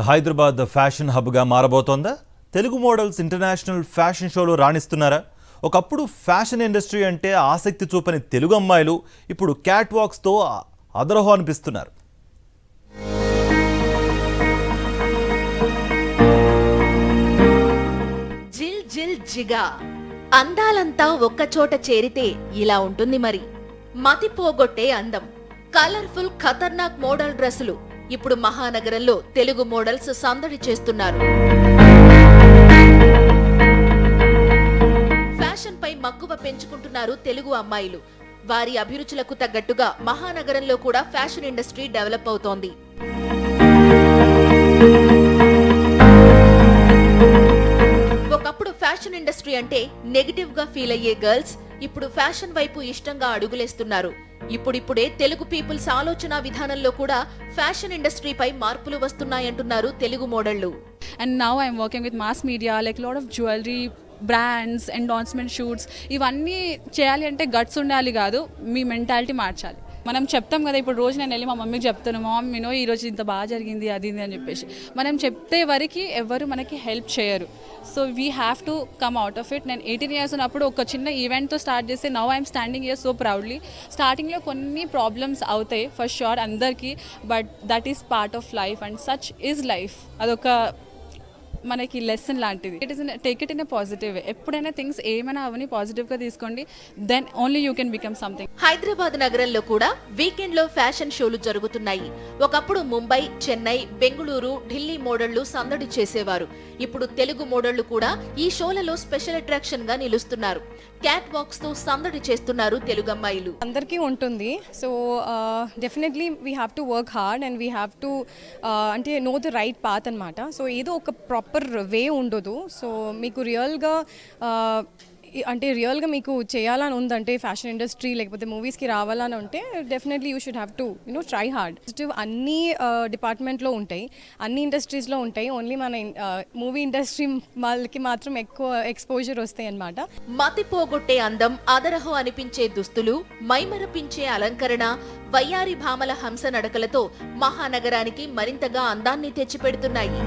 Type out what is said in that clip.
Hyderabad fashion హబ్గా మారబోతోందా? Telugu models international fashion షోలో రాణిస్తున్నారా? ఒకప్పుడు ఫ్యాషన్ ఇండస్ట్రీ అంటే ఆసక్తి చూపని తెలుగు అమ్మాయిలు ఇప్పుడు క్యాట్ వాక్స్తో అదరహో అనిపిస్తున్నారు. జిల్ జిల్ జిగా అందాలంతా ఒక్కచోట చేరితే ఇలా ఉంటుంది మరి. మతి పోగొట్టే అందం, కలర్ఫుల్ ఖతర్నాక్ మోడల్ డ్రెస్సులు ఇప్పుడు మహానగరంలో తెలుగు మోడల్స్ సందడి చేస్తున్నారు. ఫ్యాషన్ పై మక్కువ పెంచుకుంటున్నారు తెలుగు అమ్మాయిలు. వారి అభిరుచులకు తగ్గట్టుగా మహానగరంలో కూడా ఫ్యాషన్ ఇండస్ట్రీ డెవలప్ అవుతోంది. ఒకప్పుడు ఫ్యాషన్ ఇండస్ట్రీ అంటే నెగటివ్ గా ఫీల్ అయ్యే గర్ల్స్ ఇప్పుడు ఫ్యాషన్ వైపు ఇష్టంగా అడుగులేస్తున్నారు. ఇప్పుడిప్పుడే తెలుగు పీపుల్స్ ఆలోచన విధానంలో కూడా ఫ్యాషన్ ఇండస్ట్రీపై మార్పులు వస్తున్నాయంటున్నారు Telugu మోడళ్లు. And now I'm working with mass media, like a lot of jewelry brands, endorsement shoots. ఇవన్నీ చేయాలి అంటే గట్స్ ఉండాలి కాదు, మీ మెంటాలిటీ మార్చాలి. మనం చెప్తాం కదా, ఇప్పుడు రోజు నేను వెళ్ళి మా మమ్మీకి చెప్తాను, మామ్ మీనో ఈరోజు ఇంత బాగా జరిగింది అది ఇది అని చెప్పేసి. మనం చెప్తే వరకు ఎవరు మనకి హెల్ప్ చేయరు. So we have to come out of it. నేను 18 years ఉన్నప్పుడు ఒక చిన్న ఈవెంట్తో స్టార్ట్ చేస్తే now I'm standing here so proudly. స్టార్టింగ్లో కొన్ని ప్రాబ్లమ్స్ అవుతాయి ఫర్ ష్యూర్ అందరికీ, but that is part of life and such is life. అదొక మనకి లెసన్ లాంటిది. Take it in a positive way. ఎప్పుడైనా థింగ్స్ ఏమైనా అవని పాజిటివ్గా తీసుకోండి, then only you can become something. Hyderabad నగరంలో కూడా వీకెండ్ లో ఫ్యాషన్ షోలు జరుగుతున్నాయి. ఒకప్పుడు ముంబై, చెన్నై, బెంగళూరు, ఢిల్లీ మోడళ్లు సందడి చేసేవారు. ఇప్పుడు తెలుగు మోడళ్లు కూడా ఈ షోలలో స్పెషల్ అట్రాక్షన్ గా నిలుస్తున్నారు. క్యాట్ వాక్స్ తో సందడి చేస్తున్నారు తెలుగు అమ్మాయిలు. అందరికీ ఉంటుంది. So definitely we have to work hard and we have to అంటే నో ద రైట్ పాత్ అనమాట. సో ఏదో ఒక ప్రాపర్ వే ఉండదు. సో మీకు రియల్గా మీకు చేయాలని ఉందంటే ఫ్యాషన్ ఇండస్ట్రీ లేకపోతే మూవీస్కి రావాలని ఉంటే definitely you should have to try hard. అన్ని డిపార్ట్మెంట్లో ఉంటాయి, అన్ని ఇండస్ట్రీస్లో ఉంటాయి. ఓన్లీ మన మూవీ ఇండస్ట్రీ వాళ్ళకి మాత్రం ఎక్కువ ఎక్స్పోజర్ వస్తాయి అన్నమాట. మతి పోగొట్టే అందం, అదరహో అనిపించే దుస్తులు, మైమరపించే అలంకరణ, వయ్యారి భామల హంస నడకలతో మహానగరానికి మరింతగా అందాన్ని తెచ్చిపెడుతున్నాయి.